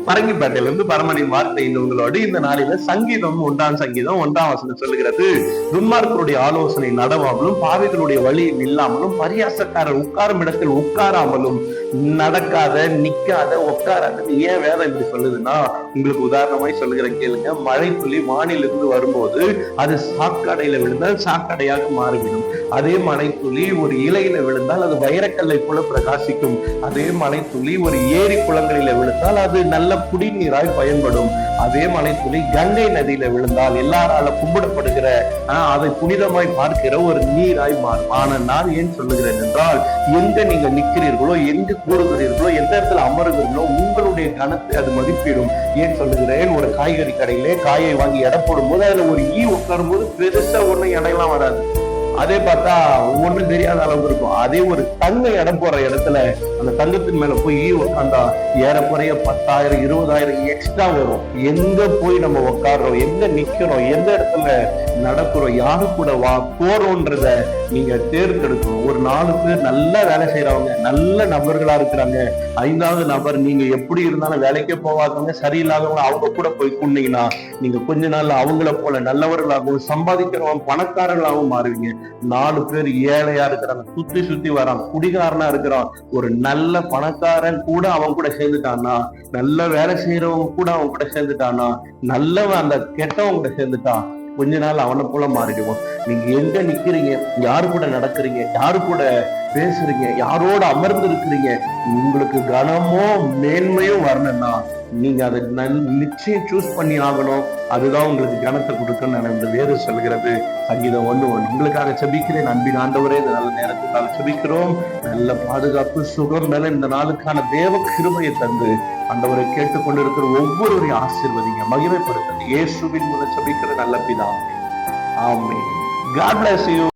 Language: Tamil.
பரங்கிப்பேட்டையில இருந்து பரமனின் வார்த்தை உங்களோடு இந்த நாளில சங்கீதம் 1 வசனம் சொல்லுகிறது, துன்மார்க்கருடைய ஆலோசனை நடவாமலும் பாவிகளுடைய வழியில் இல்லாமலும் பரியாசக்காரர் உட்காரும் இடத்தில் உட்காராமலும் நடக்காத நிக்காத உட்காராத. ஏன் வேதம் இப்படி சொல்லுதுன்னா, உங்களுக்கு உதாரணமாய் சொல்லுகிற கேளுங்க. மழை துளி வானிலிருந்து வரும்போது அது சாக்கடையில விழுந்தால் சாக்கடையாக மாறிவிடும். அதே மழை துளி ஒரு இலையில விழுந்தால் அது வைரக்கல்லை போல பிரகாசிக்கும். அதே மழை துளி ஒரு ஏரி குளங்களில விழுந்தால் அது நல்ல குடிநீராய் பயன்படும். அதே மழை துளி கங்கை நதியில விழுந்தால் எல்லாரால கும்பிடப்படுகிற அதை புனிதமாய் பார்க்கிற ஒரு நீராய் மாறும். ஆனா நான் ஏன் சொல்லுகிறேன் என்றால், எங்க நீங்க நிற்கிறீர்களோ, எங்க கூறுகிறீர்களோ, எந்த இடத்துல அமருகிறீர்களோ உங்களுடைய கணத்தை அது மதிப்பிடும். ஏன் சொல்லுகிறேன், ஒரு காய்கறி கடையிலே காயை வாங்கி எடை போடும் போது அதுல ஒரு ஈ உட்காரும் போது பெருசா ஒண்ணும் எடையெல்லாம் வராது. அதே பார்த்தா ஒண்ணும் தெரியாத அளவுக்கு இருக்கும். அதே ஒரு தங்க இடம் போற இடத்துல அந்த தங்கத்தின் மேல போய் உட்காந்தா ஏறக்குறைய 10,000 20,000 எக்ஸ்ட்ரா வரும். எங்க போய் நம்ம உட்காடுறோம், எங்க நிக்கிறோம், எந்த இடத்துல நடக்கிறோம், யாரு கூட போறோன்றத நீங்க தேர்ந்தெடுக்கணும். ஒரு 4 பேர் நல்லா வேலை செய்யறவங்க, நல்ல நபர்களா இருக்கிறாங்க. 5வது நபர் நீங்க எப்படி இருந்தாலும் வேலைக்கே போவாதவங்க, சரியில்லாதவங்க, அவங்க கூட போய் கூண்டிங்கன்னா நீங்க கொஞ்ச நாள்ல அவங்கள போல நல்லவர்களாகவும் சம்பாதிக்கிறவங்க பணக்காரர்களாகவும் மாறுவீங்க. 4 பேர் ஏழையா இருக்கிறாங்க, சுத்தி சுத்தி வரான், குடிகாரனா இருக்கிறான், ஒரு நல்ல பணக்காரன் கூட அவன் கூட சேர்ந்துட்டான்னா, நல்ல வேலை செய்யறவங்க கூட அவன் கூட சேர்ந்துட்டான்னா, நல்லவன் அந்த கெட்டவங்க கூட சேர்ந்துட்டான், கொஞ்ச நாள் அவனை போல மாறிடுவோம். நீங்க எங்க நிக்கிறீங்க, யாரு கூட நடக்கிறீங்க, யாரு கூட பேசுறீங்க, யாரோட அமர்ந்து இருக்கிறீங்க, உங்களுக்கு கனமோ மேன்மையும் வரணும்னா நீங்க அதை நிச்சயம் சூஸ் பண்ணி ஆகணும். அதுதான் உங்களுக்கு கனத்தை கொடுக்கணும்னு இந்த வேறு சொல்கிறது. சங்கீதம் 1:1. உங்களுக்காக செபிக்கிறேன். அன்பின் ஆண்டவரே, இந்த நல்ல நேரத்துக்காக செபிக்கிறோம். நல்ல பாதுகாப்பு சுகம் மேல இந்த நாளுக்கான தேவ கிருபையை தந்து ஆண்டவரை கேட்டுக்கொண்டிருக்கிற ஒவ்வொருவரையும் ஆசீர்வதிங்க, மகிமைப்படுத்துங்க. இயேசுவின் மூலம் செபிக்கிற நல்ல பிதாவே, ஆமென். God bless you.